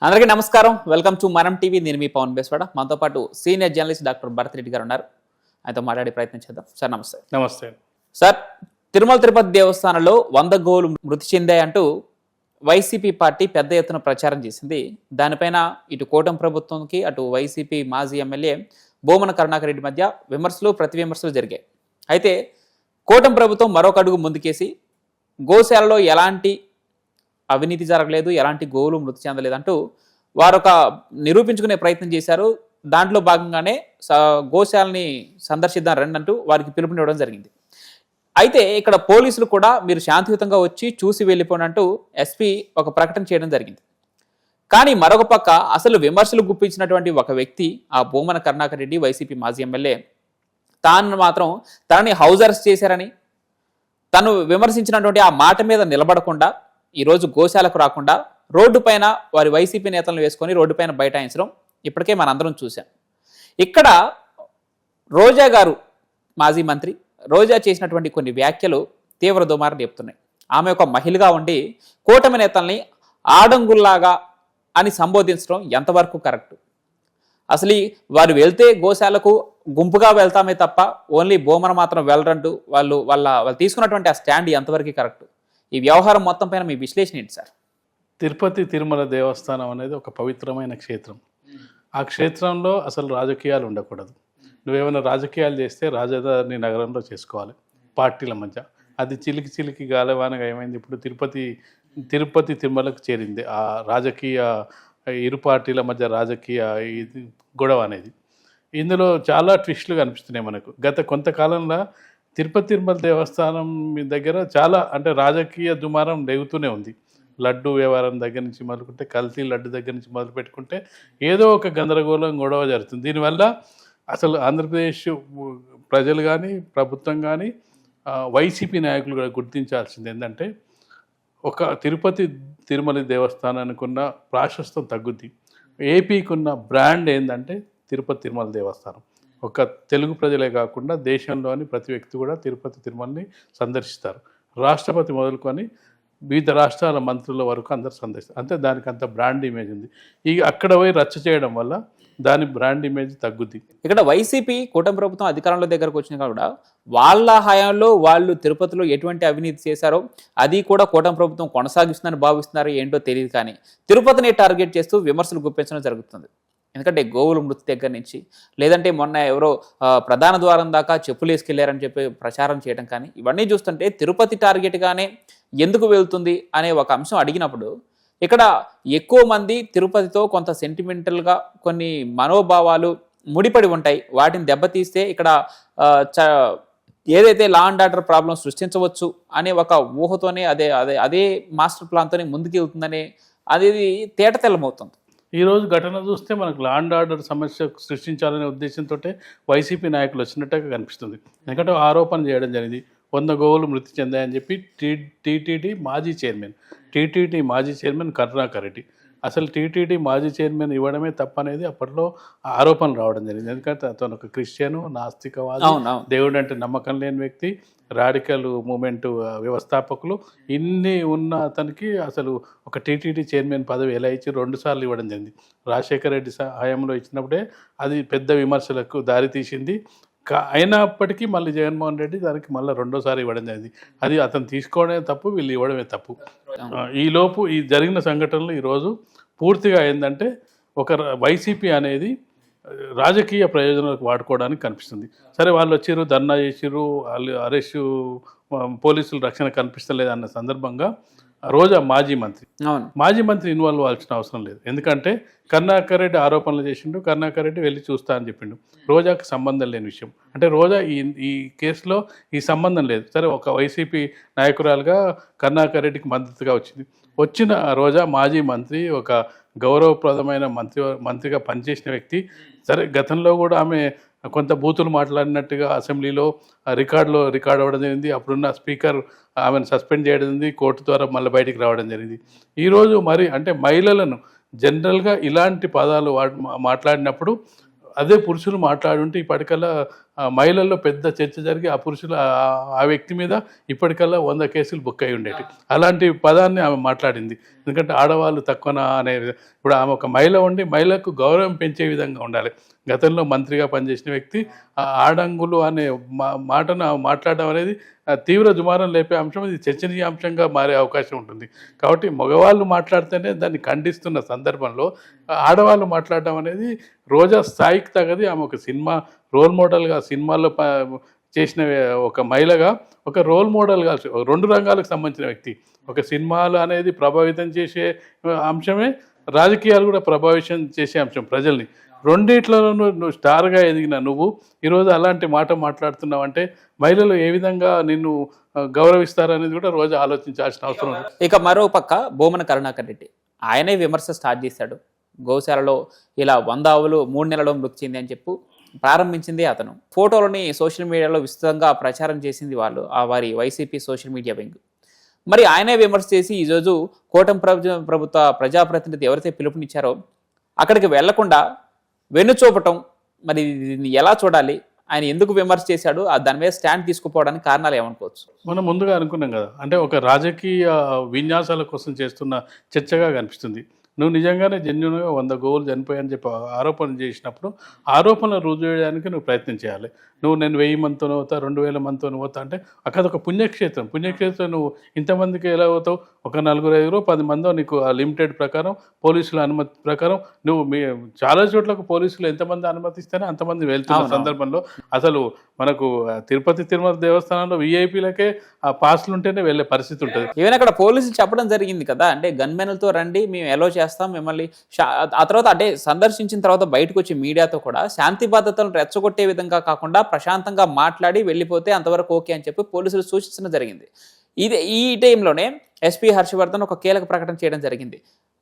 అందరికీ నమస్కారం. Welcome to మనం టీవీ. నేను మీ పవన్ బేస్వాడ. మనతో పాటు senior journalist doctor Bharat Reddy గారు ఉన్నారు. ఆయనతో మాట్లాడే ప్రయత్నం చేద్దాం. సార్ నమస్తే. నమస్తే సార్, తిరుమల తిరుపతి దేవస్థానంలో 100 గోవులు మృతి చెందాయంటూ వైసీపీ పార్టీ పెద్ద ఎత్తున ప్రచారం చేసింది. దానిపైన ఇటు కూటమి ప్రభుత్వంకి అటు వైసీపీ మాజీ ఎమ్మెల్యే బోమన కరుణాకర్ రెడ్డి మధ్య విమర్శలు ప్రతి విమర్శలు జరిగాయి. అయితే కూటమి ప్రభుత్వం మరొక అడుగు ముందుకేసి గోశాలలో ఎలాంటి అవినీతి జరగలేదు, ఎలాంటి గోవులు మృతి చెందలేదు అంటూ వారు ఒక నిరూపించుకునే ప్రయత్నం చేశారు. దాంట్లో భాగంగానే గోశాలని సందర్శిద్దాం రండి అంటూ వారికి పిలుపునివ్వడం జరిగింది. అయితే ఇక్కడ పోలీసులు కూడా మీరు శాంతియుతంగా వచ్చి చూసి వెళ్ళిపోనంటూ ఎస్పీ ఒక ప్రకటన చేయడం జరిగింది. కానీ మరొక పక్క అసలు విమర్శలు గుప్పించినటువంటి ఒక వ్యక్తి ఆ బోమన కరుణాకర్ రెడ్డి, వైసీపీ మాజీ ఎమ్మెల్యే, తాను మాత్రం తనని హౌస్ అరెస్ట్ చేశారని, తను విమర్శించినటువంటి ఆ మాట మీద నిలబడకుండా ఈరోజు గోశాలకు రాకుండా రోడ్డు పైన వారి వైసీపీ నేతలను వేసుకొని రోడ్డు పైన బైఠాయించడం ఇప్పటికే మనందరం చూసాం. ఇక్కడ రోజా గారు, మాజీ మంత్రి రోజా చేసినటువంటి కొన్ని వ్యాఖ్యలు తీవ్ర దుమారం చెప్తున్నాయి. ఆమె ఒక మహిళగా ఉండి కూటమి నేతల్ని ఆడంగుల్లాగా అని సంబోధించడం ఎంతవరకు కరెక్ట్? అసలు వారు వెళ్తే గోశాలకు గుంపుగా వెళ్తామే తప్ప ఓన్లీ బోమన మాత్రం వెళ్ళరంటూ వాళ్ళు తీసుకున్నటువంటి ఆ స్టాండ్ ఎంతవరకు కరెక్ట్? ఈ వ్యవహారం మొత్తం పైన మీ విశ్లేషణ ఏంటి సార్? తిరుపతి తిరుమల దేవస్థానం అనేది ఒక పవిత్రమైన క్షేత్రం. ఆ క్షేత్రంలో అసలు రాజకీయాలు ఉండకూడదు. నువ్వేమైనా రాజకీయాలు చేస్తే రాజధాని నగరంలో చేసుకోవాలి, పార్టీల మధ్య. అది చిలికి గాలవానగా ఏమైంది, ఇప్పుడు తిరుపతి తిరుమలకు చేరింది ఆ రాజకీయ ఇరు పార్టీల మధ్య రాజకీయ గొడవ అనేది. ఇందులో చాలా ట్విస్టులు కనిపిస్తున్నాయి మనకు. గత కొంతకాలంలో తిరుపతి తిరుమల దేవస్థానం దగ్గర చాలా అంటే రాజకీయ దుమారం రేగుతూనే ఉంది. లడ్డు వ్యవహారం దగ్గర నుంచి మొదలుకుంటే, కల్తీ లడ్డు దగ్గర నుంచి మొదలు పెట్టుకుంటే ఏదో ఒక గందరగోళం గొడవ జరుగుతుంది. దీనివల్ల అసలు ఆంధ్రప్రదేశ్ ప్రజలు కానీ ప్రభుత్వం కానీ వైసీపీ నాయకులు కూడా గుర్తించాల్సింది ఏంటంటే, ఒక తిరుపతి తిరుమల దేవస్థానానికి ఉన్న ప్రాశస్తం తగ్గుద్ది. ఏపీకి ఉన్న బ్రాండ్ ఏంటంటే తిరుపతి తిరుమల దేవస్థానం. ఒక తెలుగు ప్రజలే కాకుండా దేశంలోని ప్రతి వ్యక్తి కూడా తిరుపతి తిరుమలని సందర్శిస్తారు. రాష్ట్రపతి మొదలుకొని వివిధ రాష్ట్రాల మంత్రుల వరకు అందరు సందర్శిస్తారు. అంటే దానికి అంత బ్రాండ్ ఇమేజ్ ఉంది. ఇక అక్కడ పోయి రచ్చ చేయడం వల్ల దాని బ్రాండ్ ఇమేజ్ తగ్గుద్ది. ఇక్కడ వైసీపీ కూటమి ప్రభుత్వం అధికారంలో దగ్గరకు వచ్చినా కూడా వాళ్ళ హయాంలో వాళ్ళు తిరుపతిలో ఎటువంటి అవినీతి చేశారో అది కూడా కూటమి ప్రభుత్వం కొనసాగిస్తుందని భావిస్తున్నారో ఏంటో తెలియదు. కానీ తిరుపతిని టార్గెట్ చేస్తూ విమర్శలు గుప్పించడం జరుగుతుంది. ఎందుకంటే గోవుల మృతి దగ్గర నుంచి, లేదంటే మొన్న ఎవరో ప్రధాన ద్వారం దాకా చెప్పులు వేసుకెళ్లారని చెప్పి ప్రచారం చేయడం, కానీ ఇవన్నీ చూస్తుంటే తిరుపతి టార్గెట్గానే ఎందుకు వెళ్తుంది అనే ఒక అంశం అడిగినప్పుడు, ఇక్కడ ఎక్కువ మంది తిరుపతితో కొంత సెంటిమెంటల్గా కొన్ని మనోభావాలు ముడిపడి ఉంటాయి. వాటిని దెబ్బతీస్తే ఇక్కడ ఏదైతే లా అండ్ ఆర్డర్ ప్రాబ్లం సృష్టించవచ్చు అనే ఒక ఊహతోనే అదే మాస్టర్ ప్లాన్తోనే ముందుకు వెళ్తుందని అది తేటతెల్లమవుతుంది. ఈరోజు ఘటన చూస్తే మనకు లా అండ్ ఆర్డర్ సమస్య సృష్టించాలనే ఉద్దేశంతో వైసీపీ నాయకులు వచ్చినట్టుగా కనిపిస్తుంది. ఎందుకంటే ఆరోపణ చేయడం జరిగింది, 100 గోవులు మృతి చెందాయని చెప్పి టీటీడీ మాజీ చైర్మన్ కరుణాకర్ రెడ్డి. అసలు టీటీడీ మాజీ చైర్మన్ ఇవ్వడమే తప్పనేది అప్పట్లో ఆరోపణలు రావడం జరిగింది. ఎందుకంటే అతను ఒక క్రిస్టియను, నాస్తికవాది, దేవుడు అంటే నమ్మకం లేని వ్యక్తి, రాడికల్ మూమెంట్ వ్యవస్థాపకులు, ఇన్ని ఉన్న అతనికి అసలు ఒక టీటీడీ చైర్మన్ పదవి ఎలా ఇచ్చి 2 సార్లు ఇవ్వడం జరిగింది. రాజశేఖర రెడ్డి హయాంలో ఇచ్చినప్పుడే అది పెద్ద విమర్శలకు దారితీసింది. అయినప్పటికీ మళ్ళీ జగన్మోహన్ రెడ్డి దానికి మళ్ళీ 2వ సారి ఇవ్వడం జరిగింది. అది అతను తీసుకోవడమే తప్పు, వీళ్ళు ఇవ్వడమే తప్పు. ఈలోపు ఈ జరిగిన సంఘటనలు ఈరోజు పూర్తిగా ఏంటంటే ఒక వైసీపీ అనేది రాజకీయ ప్రయోజనాలకు వాడుకోవడానికి కనిపిస్తుంది. సరే, వాళ్ళు వచ్చిర్రు, ధర్నా చేసిర్రు, వాళ్ళు అరెస్టు, పోలీసులు రక్షణ కనిపిస్తలేదు అన్న సందర్భంగా రోజా మాజీ మంత్రి ఇన్వాల్వ్ అవ్వాల్సిన అవసరం లేదు. ఎందుకంటే కరుణాకర్ రెడ్డి ఆరోపణలు చేసిండు, కరుణాకర్ రెడ్డి వెళ్ళి చూస్తా అని చెప్పిండు. రోజాకి సంబంధం లేని విషయం. అంటే రోజా ఈ కేసులో ఈ సంబంధం లేదు. సరే, ఒక వైసీపీ నాయకురాలుగా కరుణాకర్ రెడ్డికి మద్దతుగా వచ్చిన రోజా మాజీ మంత్రి, ఒక గౌరవప్రదమైన మంత్రిగా పనిచేసిన వ్యక్తి. సరే, గతంలో కూడా ఆమె కొంత బూతులు మాట్లాడినట్టుగా అసెంబ్లీలో రికార్డ్ అవ్వడం జరిగింది. అప్పుడున్న స్పీకర్ ఆమెను సస్పెండ్ చేయడం జరిగింది, కోర్టు ద్వారా మళ్ళీ బయటికి రావడం జరిగింది. ఈరోజు మరి అంటే మహిళలను జనరల్గా ఇలాంటి పదాలు మాట్లాడినప్పుడు అదే పురుషులు మాట్లాడుంటే ఇప్పటికల్లా మహిళల్లో పెద్ద చర్చ జరిగి ఆ పురుషులు ఆ వ్యక్తి మీద ఇప్పటికల్లా 100 కేసులు బుక్ అయి ఉండేవి. అలాంటి పదాన్ని ఆమె మాట్లాడింది. ఎందుకంటే ఆడవాళ్ళు తక్కువనా అనే ఇప్పుడు ఆమె ఒక మహిళ ఉండి మహిళకు గౌరవం పెంచే విధంగా ఉండాలి. గతంలో మంత్రిగా పనిచేసిన వ్యక్తి ఆ ఆడంగులు అనే మాటను మాట్లాడడం అనేది తీవ్ర దుమారం లేపే అంశం. ఇది చర్చనీయాంశంగా మారే అవకాశం ఉంటుంది. కాబట్టి మగవాళ్ళు మాట్లాడితేనే దాన్ని ఖండిస్తున్న సందర్భంలో ఆడవాళ్ళు మాట్లాడడం అనేది రోజా స్థాయికి తగది. ఆమె ఒక సినిమా రోల్ మోడల్గా సినిమాల్లో చేసిన ఒక మహిళగా ఒక రోల్ మోడల్గా 2 రంగాలకు సంబంధించిన వ్యక్తి. ఒక సినిమాలు అనేది ప్రభావితం చేసే అంశమే, రాజకీయాలు కూడా ప్రభావితం చేసే అంశం ప్రజల్ని. రెండిట్లలోనూ నువ్వు స్టార్గా ఎదిగిన నువ్వు ఈరోజు అలాంటి మాట మాట్లాడుతున్నావు అంటే మహిళలు ఏ విధంగా నిన్ను గౌరవిస్తారనేది కూడా రోజు ఆలోచించాల్సిన అవసరం ఉంది. ఇక మరో పక్క భూమన కరుణాకర్ రెడ్డి ఆయనే విమర్శ స్టార్ట్ చేశాడు. గోశాలలో ఇలా 100 ఆవులు 3 నెలల్లో మృతి చెంది అని చెప్పు ప్రారంభించింది అతను. ఫోటోలని సోషల్ మీడియాలో విస్తృతంగా ప్రచారం చేసింది వారి వైసీపీ సోషల్ మీడియా వింగ్. మరి ఆయనే విమర్శ చేసి ఈరోజు కూటమి ప్రభుత్వ ప్రజాప్రతినిధి ఎవరైతే పిలుపునిచ్చారో అక్కడికి వెళ్లకుండా వెన్నుచూపటం, మరి దీన్ని ఎలా చూడాలి, ఆయన ఎందుకు విమర్శ చేశాడు, దాని మీద స్టాండ్ తీసుకుపోవడానికి కారణాలు ఏమనుకోవచ్చు? మనం ముందుగా అనుకున్నాం కదా, అంటే ఒక రాజకీయ విన్యాసాల కోసం చేస్తున్న చర్చగా కనిపిస్తుంది. నువ్వు నిజంగానే జెన్యున్గా 100 గోవులు చనిపోయాయని చెప్పి ఆరోపణ చేసినప్పుడు ఆరోపణలు రుజువు చేయడానికి నువ్వు ప్రయత్నం చేయాలి. నేను 1000 మందితో పోతా, 2000 మందితో పోతా అంటే అక్కడ ఒక పుణ్యక్షేత్రం నువ్వు ఇంతమందికి ఎలా పోతావు? ఒక 4-5 10 మందో నీకు ఆ లిమిటెడ్ ప్రకారం పోలీసుల అనుమతి ప్రకారం నువ్వు చాలా చోట్లకు పోలీసులు ఎంతమంది అనుమతిస్తేనే అంతమంది వెళ్తున్న సందర్భంలో అసలు మనకు తిరుమల దేవస్థానంలో విఐపీలకే ఆ పాస్లు ఉంటేనే వెళ్ళే పరిస్థితి ఉంటుంది. ఈవెన్ అక్కడ పోలీసులు చెప్పడం జరిగింది కదా, అంటే గన్మెన్లతో రండి, మేము ఎలో చేస్తాం మిమ్మల్ని. ఆ తర్వాత అంటే సందర్శించిన తర్వాత బయటకు వచ్చి మీడియాతో కూడా శాంతి భద్రతలను రెచ్చగొట్టే విధంగా కాకుండా ప్రశాంతంగా మాట్లాడి వెళ్ళిపోతే అంతవరకు ఓకే అని చెప్పి పోలీసులు సూచించడం జరిగింది. ఈ టైంలోనే ఎస్పీ హర్షవర్ధన్ ఒక కీలక ప్రకటన చేయడం జరిగింది.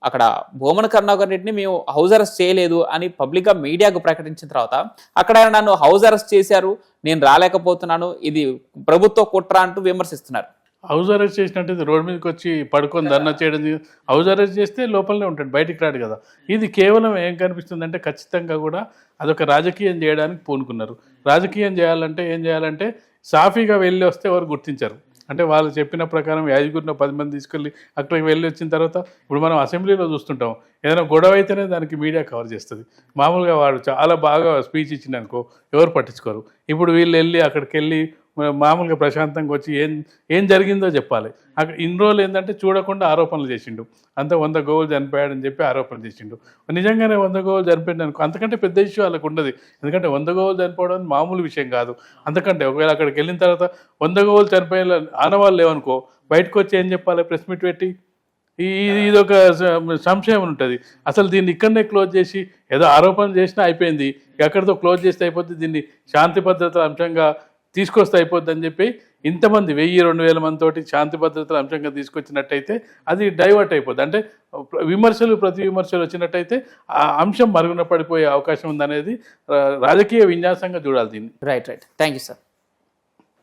అక్కడ భూమన కరుణాకర్ రెడ్డిని మేము హౌస్ అరెస్ట్ చేయలేదు అని పబ్లిక్గా మీడియాకు ప్రకటించిన తర్వాత అక్కడ ఆయన నన్ను హౌస్ అరెస్ట్ చేశారు, నేను రాలేకపోతున్నాను, ఇది ప్రభుత్వ కుట్ర అంటూ విమర్శిస్తున్నారు. హౌస్ అరెస్ట్ చేసినట్టు రోడ్డు మీదకి వచ్చి పడుకొని ధర్నా చేయడం. హౌస్ అరెస్ట్ చేస్తే లోపలనే ఉంటాడు, బయటికి రాడు కదా. ఇది కేవలం ఏం కనిపిస్తుంది అంటే ఖచ్చితంగా కూడా అదొక రాజకీయం చేయడానికి పూనుకున్నారు. రాజకీయం చేయాలంటే ఏం చేయాలంటే సాఫీగా వెళ్ళి వస్తే ఎవరు గుర్తించారు. అంటే వాళ్ళు చెప్పిన ప్రకారం యాజగురిలో 10 మంది తీసుకెళ్ళి అక్కడికి వెళ్ళి వచ్చిన తర్వాత ఇప్పుడు మనం అసెంబ్లీలో చూస్తుంటాం, ఏదైనా గొడవ అయితేనే దానికి మీడియా కవర్ చేస్తుంది. మామూలుగా వాడు చాలా బాగా స్పీచ్ ఇచ్చిందనుకో ఎవరు పట్టించుకోరు. ఇప్పుడు వీళ్ళు వెళ్ళి అక్కడికి వెళ్ళి మామూలుగా ప్రశాంతంగా వచ్చి ఏం జరిగిందో చెప్పాలి. అక్కడ ఇన్ని రోజులు ఏంటంటే చూడకుండా ఆరోపణలు చేసిండు. అంత 100 గోవులు చనిపోయాడని చెప్పి ఆరోపణలు చేసిండు. నిజంగానే 100 గోవులు చనిపోయింది అనుకో, అంతకంటే పెద్ద ఇష్యూ వాళ్ళకు ఉండదు. ఎందుకంటే 100 గోవులు చనిపోవడం మామూలు విషయం కాదు. అంతకంటే ఒకవేళ అక్కడికి వెళ్ళిన తర్వాత 100 గోవులు చనిపోయే ఆనవాళ్ళు లేవనుకో, బయటకు వచ్చి ఏం చెప్పాలి? ప్రెస్ మీట్ పెట్టి ఇదొక సంశయం ఉంటుంది. అసలు దీన్ని ఇక్కడనే క్లోజ్ చేసి ఏదో ఆరోపణలు చేసినా అయిపోయింది, ఎక్కడితో క్లోజ్ చేస్తే అయిపోతుంది, దీన్ని శాంతి భద్రతల అంశంగా తీసుకొస్తే అయిపోద్ది అని చెప్పి ఇంతమంది 1000-2000 మందితోటి శాంతి భద్రతల అంశంగా తీసుకొచ్చినట్టయితే అది డైవర్ట్ అయిపోద్ది. అంటే ప్రతి విమర్శలు వచ్చినట్టయితే ఆ అంశం మరుగున పడిపోయే అవకాశం ఉందనేది రాజకీయ విన్యాసంగా చూడాలి దీన్ని. రైట్. Thank you sir.